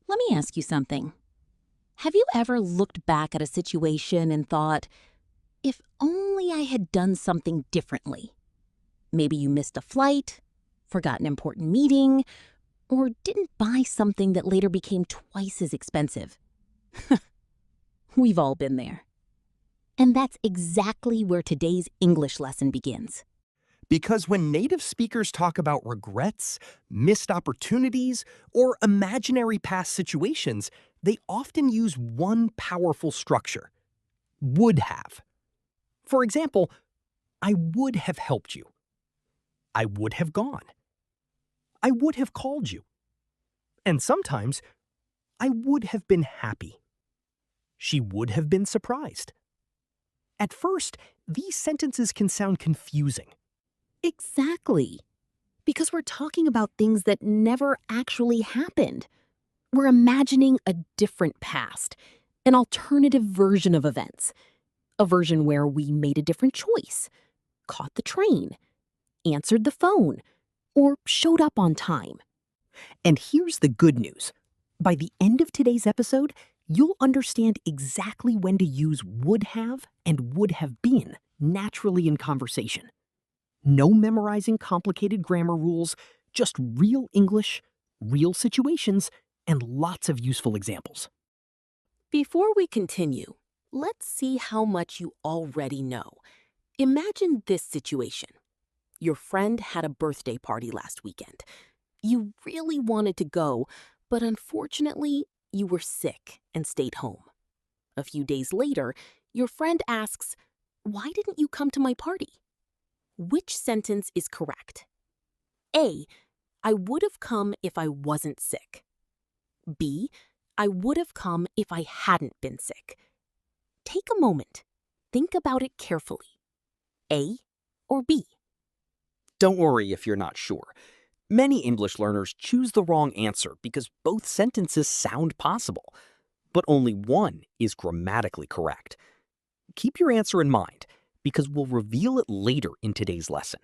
Let me ask you something. Have you ever looked back at a situation and thought, if only I had done something differently? Maybe you missed a flight, forgot an important meeting, or didn't buy something that later became twice as expensive. We've all been there. And that's exactly where today's English lesson begins. Because when native speakers talk about regrets, missed opportunities, or imaginary past situations, they often use one powerful structure: would have. For example, I would have helped you. I would have gone. I would have called you. And sometimes, I would have been happy. She would have been surprised. At first, these sentences can sound confusing. Exactly. Because we're talking about things that never actually happened. We're imagining a different past, an alternative version of events, a version where we made a different choice, caught the train, answered the phone, or showed up on time. And here's the good news. By the end of today's episode, you'll understand exactly when to use would have and would have been naturally in conversation. No memorizing complicated grammar rules, just real English, real situations, and lots of useful examples. Before we continue, let's see how much you already know. Imagine this situation. Your friend had a birthday party last weekend. You really wanted to go, but unfortunately, you were sick and stayed home. A few days later, your friend asks, "Why didn't you come to my party?" Which sentence is correct? A, I would have come if I wasn't sick. B, I would have come if I hadn't been sick. Take a moment. Think about it carefully. A or B? Don't worry if you're not sure. Many English learners choose the wrong answer because both sentences sound possible, but only one is grammatically correct. Keep your answer in mind, because we'll reveal it later in today's lesson.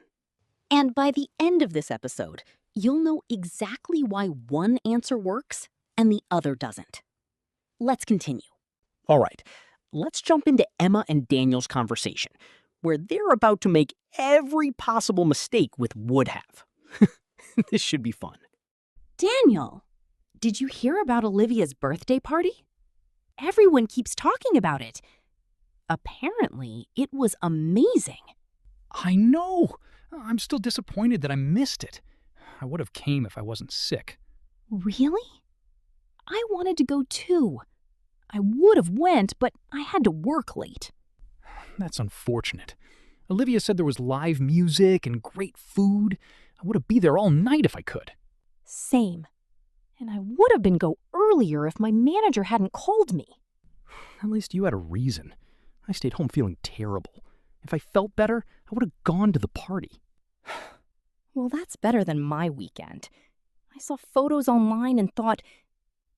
And by the end of this episode, you'll know exactly why one answer works and the other doesn't. Let's continue. All right, let's jump into Emma and Daniel's conversation, where they're about to make every possible mistake with would have. This should be fun. Daniel, did you hear about Olivia's birthday party? Everyone keeps talking about it. Apparently, it was amazing. I know. I'm still disappointed that I missed it. I would have came if I wasn't sick. Really? I wanted to go too. I would have went, but I had to work late. That's unfortunate. Olivia said there was live music and great food. I would have been there all night if I could. Same. And I would have been go earlier if my manager hadn't called me. At least you had a reason. I stayed home feeling terrible. If I felt better, I would have gone to the party. Well, that's better than my weekend. I saw photos online and thought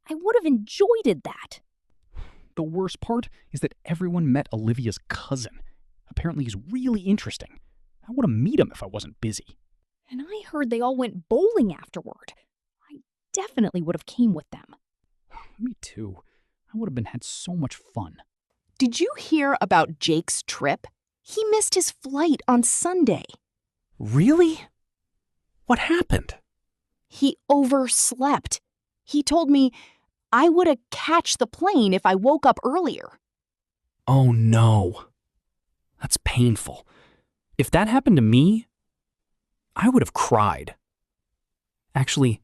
I would have enjoyed that. The worst part is that everyone met Olivia's cousin. Apparently he's really interesting. I would have met him if I wasn't busy. And I heard they all went bowling afterward. I definitely would have came with them. Me too. I would have had so much fun. Did you hear about Jake's trip? He missed his flight on Sunday. Really? What happened? He overslept. He told me I would have catched the plane if I woke up earlier. Oh no. That's painful. If that happened to me, I would have cried. Actually,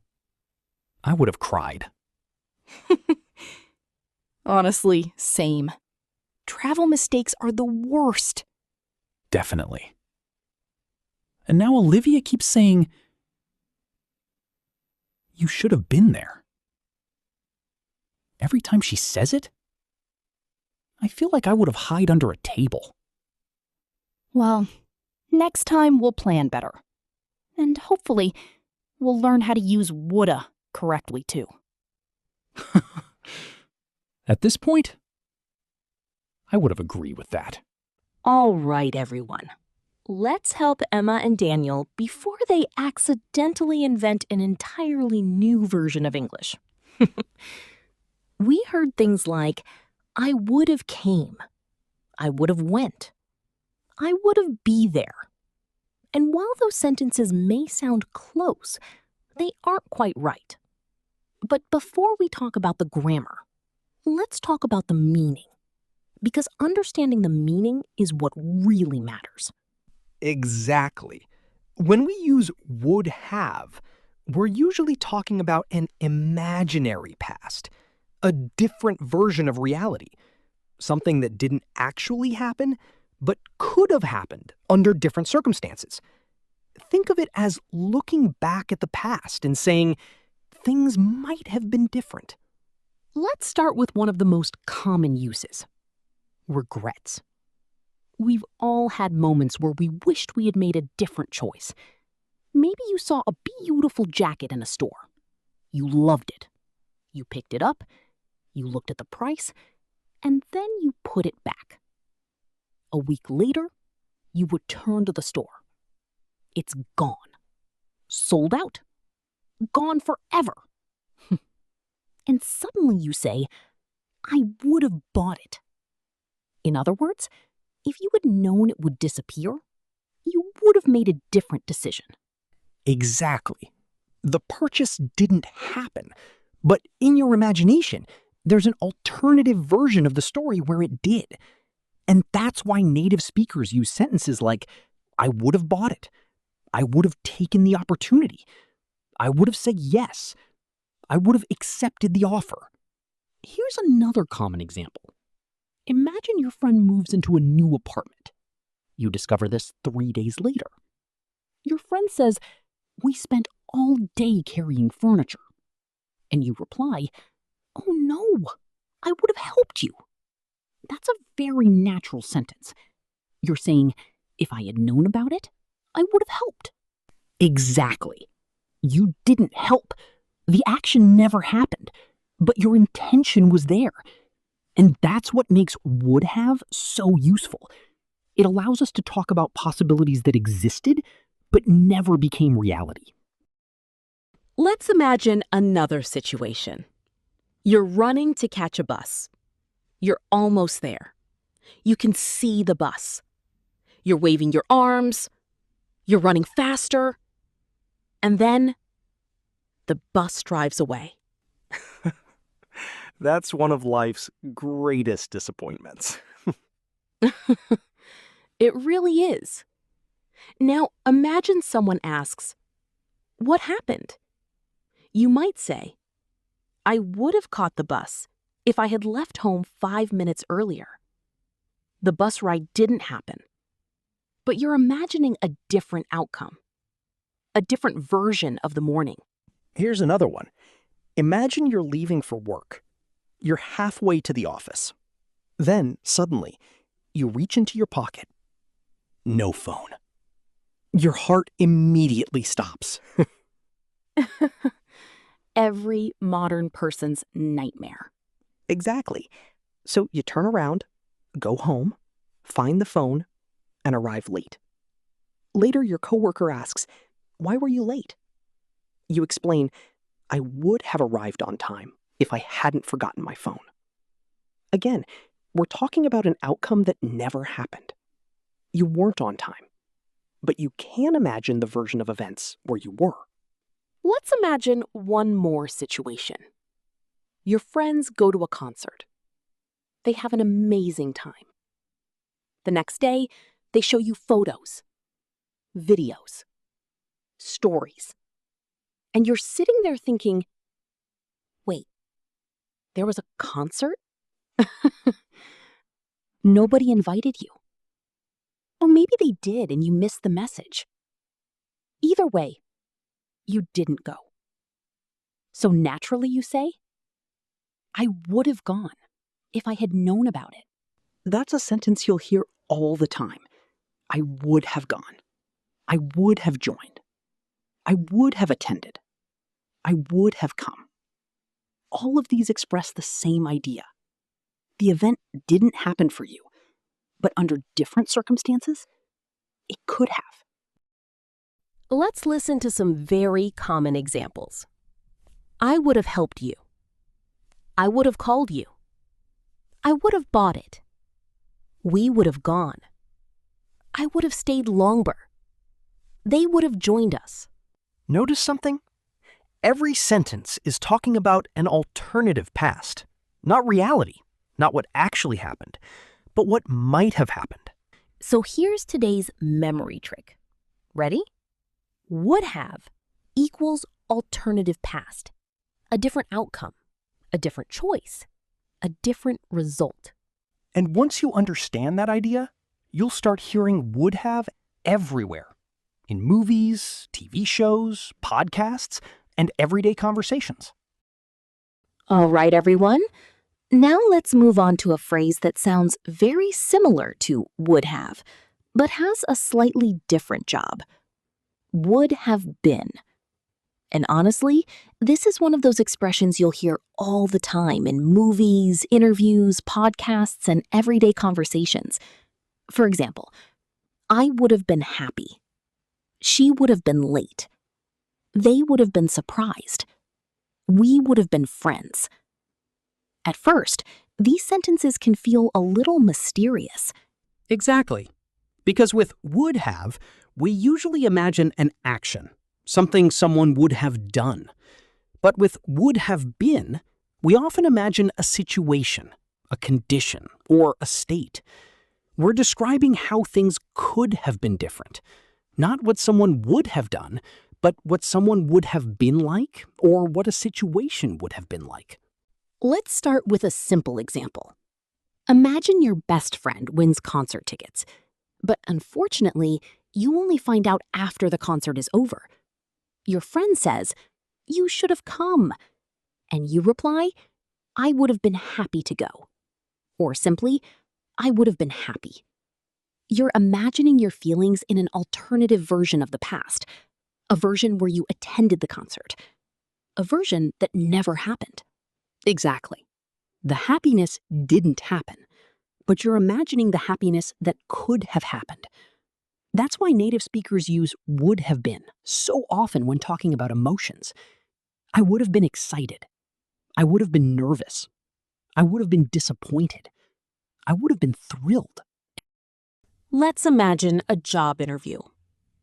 I would have cried. Honestly, same. Travel mistakes are the worst. Definitely. And now Olivia keeps saying, you should have been there. Every time she says it, I feel like I would have hid under a table. Well, next time we'll plan better. And hopefully, we'll learn how to use woulda correctly too. At this point, I would have agreed with that. All right, everyone. Let's help Emma and Daniel before they accidentally invent an entirely new version of English. We heard things like, I would have came, I would have went, I would have be there. And while those sentences may sound close, they aren't quite right. But before we talk about the grammar, let's talk about the meaning. Because understanding the meaning is what really matters. Exactly. When we use would have, we're usually talking about an imaginary past, a different version of reality, something that didn't actually happen, but could have happened under different circumstances. Think of it as looking back at the past and saying, things might have been different. Let's start with one of the most common uses: regrets. We've all had moments where we wished we had made a different choice. Maybe you saw a beautiful jacket in a store. You loved it. You picked it up, you looked at the price, and then you put it back. A week later, you return to the store. It's gone. Sold out. Gone forever. And suddenly you say, I would have bought it. In other words, if you had known it would disappear, you would have made a different decision. Exactly. The purchase didn't happen, but in your imagination, there's an alternative version of the story where it did. And that's why native speakers use sentences like, I would have bought it. I would have taken the opportunity. I would have said yes. I would have accepted the offer. Here's another common example. Imagine your friend moves into a new apartment. You discover this 3 days later. Your friend says, we spent all day carrying furniture. And you reply, oh no, I would have helped you. That's a very natural sentence. You're saying, if I had known about it, I would have helped. Exactly. You didn't help. The action never happened, but your intention was there. And that's what makes would have so useful. It allows us to talk about possibilities that existed, but never became reality. Let's imagine another situation. You're running to catch a bus. You're almost there. You can see the bus. You're waving your arms. You're running faster. And then the bus drives away. That's one of life's greatest disappointments. It really is. Now imagine someone asks, what happened? You might say, I would have caught the bus if I had left home 5 minutes earlier. The bus ride didn't happen, but you're imagining a different outcome, a different version of the morning. Here's another one. Imagine you're leaving for work. You're halfway to the office. Then, suddenly, you reach into your pocket. No phone. Your heart immediately stops. Every modern person's nightmare. Exactly. So you turn around, go home, find the phone, and arrive late. Later, your coworker asks, why were you late? You explain, I would have arrived on time if I hadn't forgotten my phone. Again, we're talking about an outcome that never happened. You weren't on time, but you can imagine the version of events where you were. Let's imagine one more situation. Your friends go to a concert. They have an amazing time. The next day, they show you photos, videos, stories. And you're sitting there thinking, wait, there was a concert? Nobody invited you. Or maybe they did and you missed the message. Either way, you didn't go. So naturally you say, I would have gone if I had known about it. That's a sentence you'll hear all the time. I would have gone. I would have joined. I would have attended. I would have come. All of these express the same idea. The event didn't happen for you, but under different circumstances, it could have. Let's listen to some very common examples. I would have helped you. I would have called you. I would have bought it. We would have gone. I would have stayed longer. They would have joined us. Notice something? Every sentence is talking about an alternative past, not reality, not what actually happened, but what might have happened. So here's today's memory trick. Ready? Would have equals alternative past. A different outcome, a different choice, a different result. And once you understand that idea, you'll start hearing would have everywhere. In movies, TV shows, podcasts, and everyday conversations. All right, everyone. Now let's move on to a phrase that sounds very similar to would have, but has a slightly different job. Would have been. And honestly, this is one of those expressions you'll hear all the time in movies, interviews, podcasts, and everyday conversations. For example, I would have been happy. She would have been late. They would have been surprised. We would have been friends. At first, these sentences can feel a little mysterious. Exactly. Because with would have, we usually imagine an action, something someone would have done. But with would have been, we often imagine a situation, a condition, or a state. We're describing how things could have been different, not what someone would have done, but what someone would have been like, or what a situation would have been like. Let's start with a simple example. Imagine your best friend wins concert tickets, but unfortunately, you only find out after the concert is over. Your friend says, "You should have come." And you reply, "I would have been happy to go." Or simply, "I would have been happy." You're imagining your feelings in an alternative version of the past, a version where you attended the concert, a version that never happened. Exactly. The happiness didn't happen, but you're imagining the happiness that could have happened. That's why native speakers use would have been so often when talking about emotions. I would have been excited. I would have been nervous. I would have been disappointed. I would have been thrilled. Let's imagine a job interview.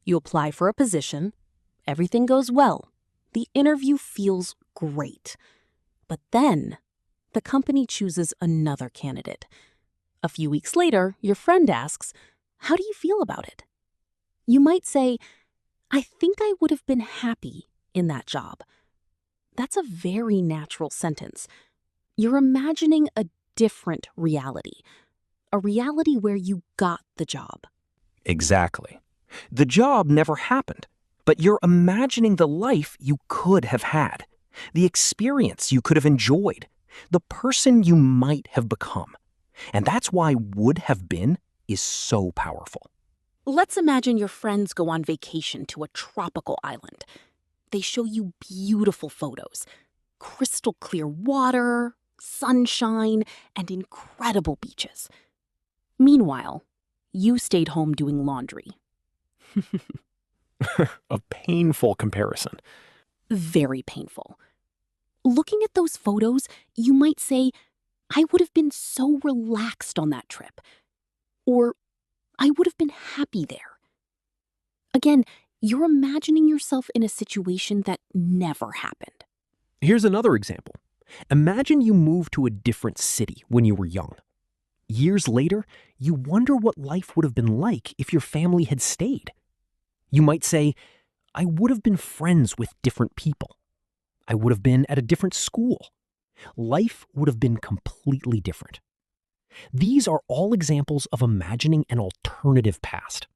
You apply for a position. Everything goes well. The interview feels great. But then, the company chooses another candidate. A few weeks later, your friend asks, "How do you feel about it?" You might say, "I think I would have been happy in that job." That's a very natural sentence. You're imagining a different reality, a reality where you got the job. Exactly. The job never happened, but you're imagining the life you could have had, the experience you could have enjoyed, the person you might have become. And that's why would have been is so powerful. Let's imagine your friends go on vacation to a tropical island. They show you beautiful photos, crystal clear water, sunshine, and incredible beaches. Meanwhile, you stayed home doing laundry. A painful comparison. Very painful. Looking at those photos, you might say, "I would have been so relaxed on that trip." Or, "I would have been happy there." Again, you're imagining yourself in a situation that never happened. Here's another example. Imagine you moved to a different city when you were young. Years later, you wonder what life would have been like if your family had stayed. You might say, "I would have been friends with different people. I would have been at a different school. Life would have been completely different." These are all examples of imagining an alternative past,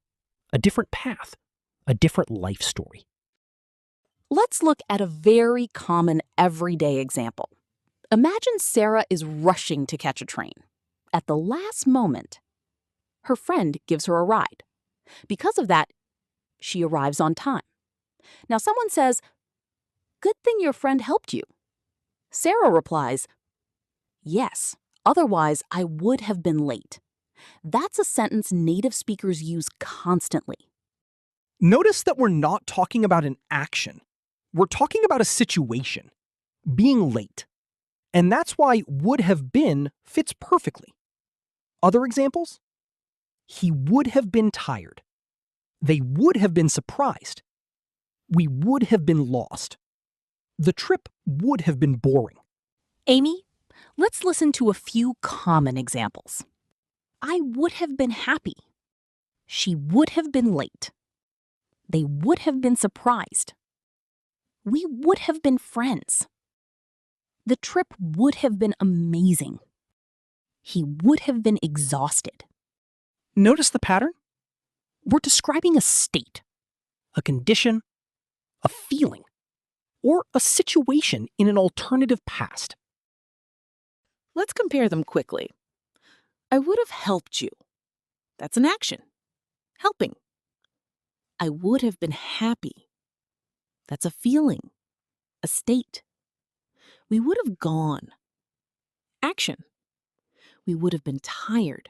a different path, a different life story. Let's look at a very common everyday example. Imagine Sarah is rushing to catch a train. At the last moment, her friend gives her a ride. Because of that, she arrives on time. Now someone says, "Good thing your friend helped you." Sarah replies, "Yes, otherwise I would have been late." That's a sentence native speakers use constantly. Notice that we're not talking about an action. We're talking about a situation. Being late. And that's why would have been fits perfectly. Other examples? He would have been tired. They would have been surprised. We would have been lost. The trip would have been boring. Amy, let's listen to a few common examples. I would have been happy. She would have been late. They would have been surprised. We would have been friends. The trip would have been amazing. He would have been exhausted. Notice the pattern? We're describing a state, A condition, a feeling, or a situation in an alternative past. Let's compare them quickly. I would have helped you. That's an action. Helping. I would have been happy. That's a feeling, a state. We would have gone. Action. We would have been tired.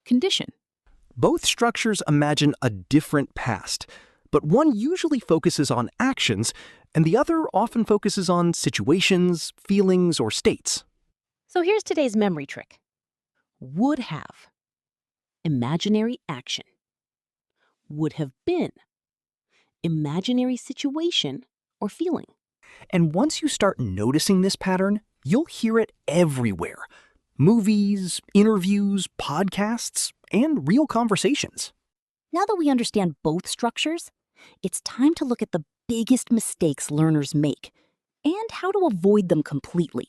Condition. Both structures imagine a different past, but one usually focuses on actions, and the other often focuses on situations, feelings, or states. So here's today's memory trick. Would have. Imaginary action. Would have been. Imaginary situation or feeling. And once you start noticing this pattern, you'll hear it everywhere. Movies, interviews, podcasts, and real conversations. Now that we understand both structures, it's time to look at the biggest mistakes learners make and how to avoid them completely.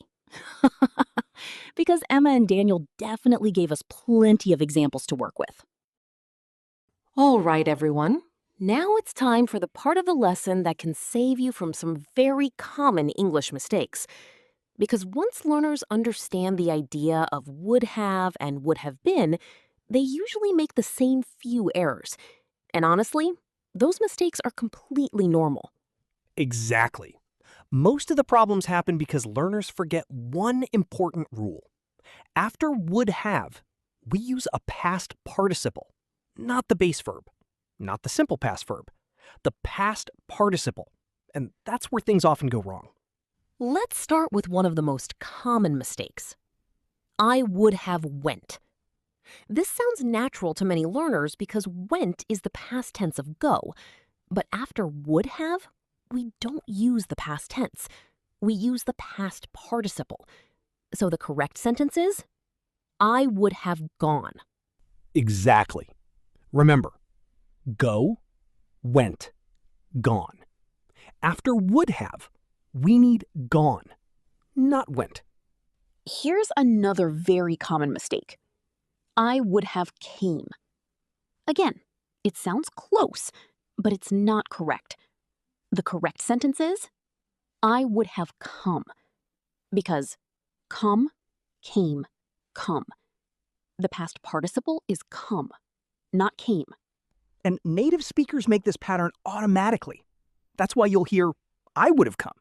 Because Emma and Daniel definitely gave us plenty of examples to work with. All right, everyone. Now it's time for the part of the lesson that can save you from some very common English mistakes. Because once learners understand the idea of would have and would have been, they usually make the same few errors. And honestly, those mistakes are completely normal. Exactly. Most of the problems happen because learners forget one important rule. After would have, we use a past participle, not the base verb, not the simple past verb, the past participle. And that's where things often go wrong. Let's start with one of the most common mistakes. I would have went. This sounds natural to many learners because went is the past tense of go. But after would have, we don't use the past tense. We use the past participle. So the correct sentence is, I would have gone. Exactly. Remember, go, went, gone. After would have, we need gone, not went. Here's another very common mistake. I would have came. Again, it sounds close, but it's not correct. The correct sentence is, I would have come. Because come, came, come. The past participle is come, not came. And native speakers make this pattern automatically. That's why you'll hear, I would have come.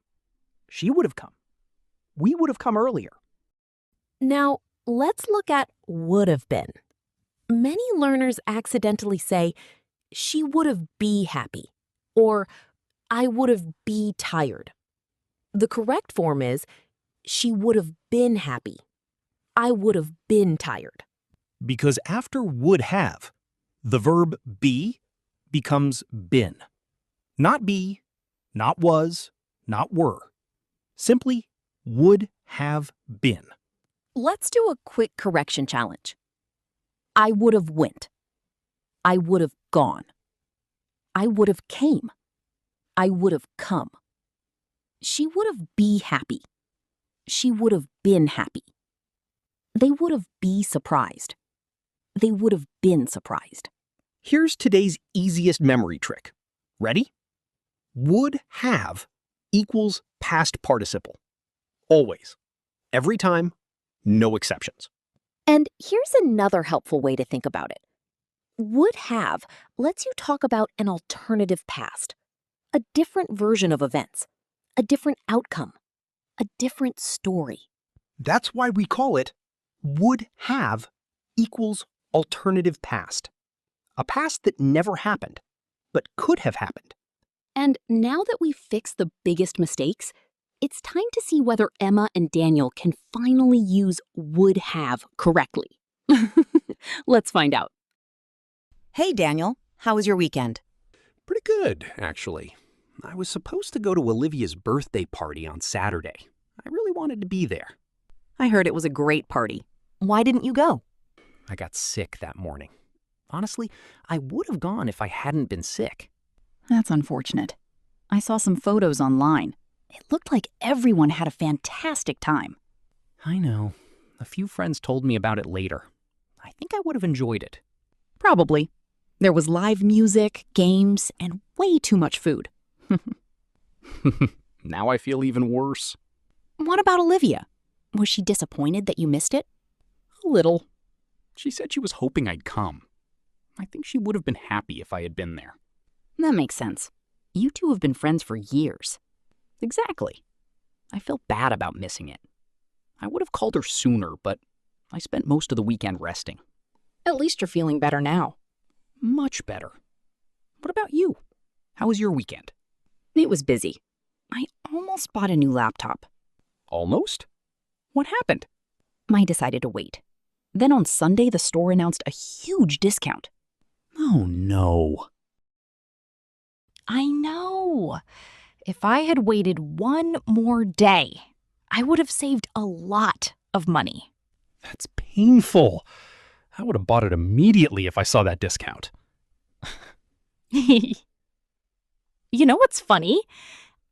She would have come. We would have come earlier. Now, let's look at would have been. Many learners accidentally say, she would have be happy, or I would have be tired. The correct form is, she would have been happy. I would have been tired. Because after would have, the verb be becomes been. Not be, not was, not were. Simply would have been. Let's do a quick correction challenge. I would have went. I would have gone. I would have came. I would have come. She would have be happy. She would have been happy. They would have be surprised. They would have been surprised. Here's today's easiest memory trick. Ready? Would have equals past participle. Always. Every time, no exceptions. And here's another helpful way to think about it. Would have lets you talk about an alternative past, a different version of events, a different outcome, a different story. That's why we call it would have equals alternative past. A past that never happened, but could have happened. And now that we've fixed the biggest mistakes, It's time to see whether Emma and Daniel can finally use would have correctly. Let's find out. Hey, Daniel. How was your weekend? Pretty good, actually. I was supposed to go to Olivia's birthday party on Saturday. I really wanted to be there. I heard it was a great party. Why didn't you go? I got sick that morning. Honestly, I would have gone if I hadn't been sick. That's unfortunate. I saw some photos online. It looked like everyone had a fantastic time. I know. A few friends told me about it later. I think I would have enjoyed it. Probably. There was live music, games, and way too much food. Now I feel even worse. What about Olivia? Was she disappointed that you missed it? A little. She said she was hoping I'd come. I think she would have been happy if I had been there. That makes sense. You two have been friends for years. Exactly. I felt bad about missing it. I would have called her sooner, but I spent most of the weekend resting. At least you're feeling better now. Much better. What about you? How was your weekend? It was busy. I almost bought a new laptop. Almost? What happened? I decided to wait. Then on Sunday, the store announced a huge discount. Oh, no. I know. If I had waited one more day, I would have saved a lot of money. That's painful. I would have bought it immediately if I saw that discount. You know what's funny?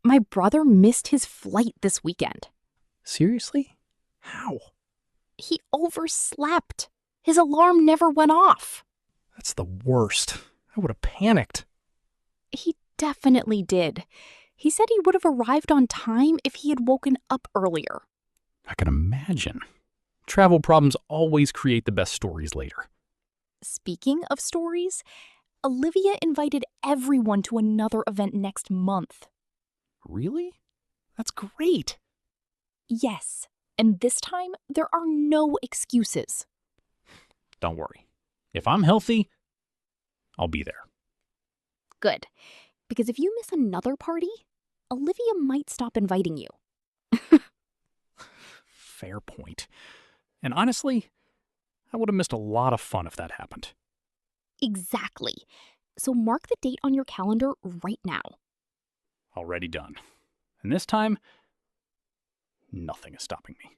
My brother missed his flight this weekend. Seriously? How? He overslept. His alarm never went off. That's the worst. I would have panicked. He definitely did. He said he would have arrived on time if he had woken up earlier. I can imagine. Travel problems always create the best stories later. Speaking of stories, Olivia invited everyone to another event next month. Really? That's great. Yes, and this time there are no excuses. Don't worry. If I'm healthy, I'll be there. Good, because if you miss another party, Olivia might stop inviting you. Fair point. And honestly, I would have missed a lot of fun if that happened. Exactly. So mark the date on your calendar right now. Already done. And this time, nothing is stopping me.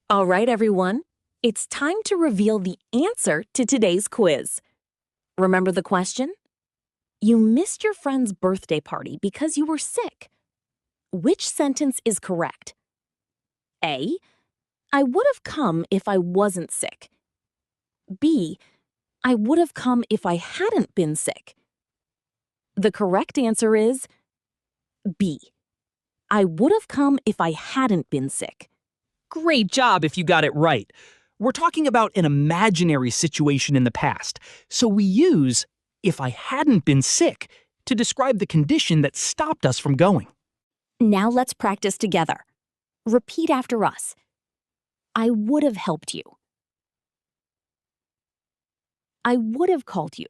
All right, everyone. It's time to reveal the answer to today's quiz. Remember the question? You missed your friend's birthday party because you were sick. Which sentence is correct? A. I would have come if I wasn't sick. B. I would have come if I hadn't been sick. The correct answer is B. I would have come if I hadn't been sick. Great job if you got it right. We're talking about an imaginary situation in the past, so we use if I hadn't been sick to describe the condition that stopped us from going. Now let's practice together. Repeat after us. I would have helped you. I would have called you.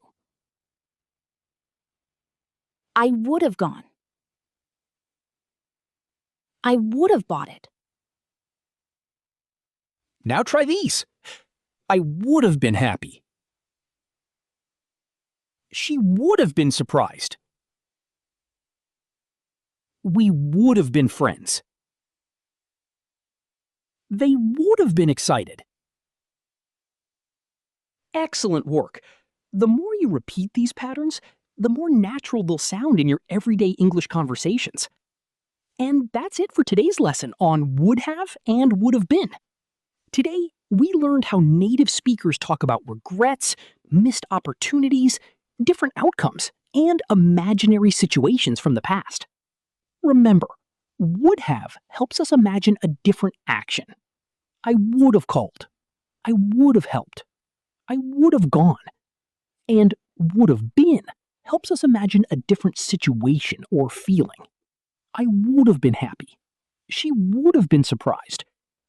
I would have gone. I would have bought it. Now try these. I would have been happy. She would have been surprised. We would have been friends. They would have been excited. Excellent work. The more you repeat these patterns, the more natural they'll sound in your everyday English conversations. And that's it for today's lesson on would have and would have been. Today, we learned how native speakers talk about regrets, missed opportunities, different outcomes, and imaginary situations from the past. Remember, would have helps us imagine a different action. I would have called. I would have helped. I would have gone. And would have been helps us imagine a different situation or feeling. I would have been happy. She would have been surprised.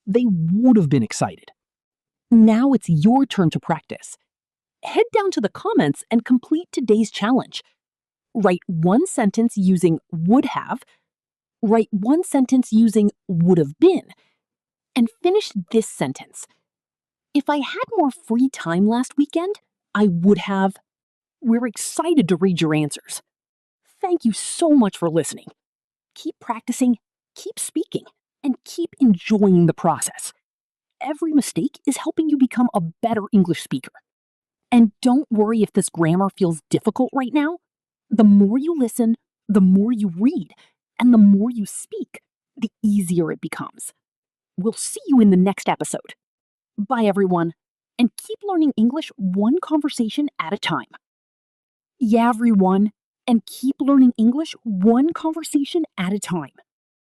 They would have been excited. Now it's your turn to practice. Head down to the comments and complete today's challenge. Write one sentence using would have. Write one sentence using would have been. And finish this sentence. If I had more free time last weekend, I would have. We're excited to read your answers. Thank you so much for listening. Keep practicing, keep speaking, and keep enjoying the process. Every mistake is helping you become a better English speaker. And don't worry if this grammar feels difficult right now. The more you listen, the more you read, and the more you speak, the easier it becomes. We'll see you in the next episode. Bye, everyone, and keep learning English one conversation at a time. Yeah, everyone, and keep learning English one conversation at a time.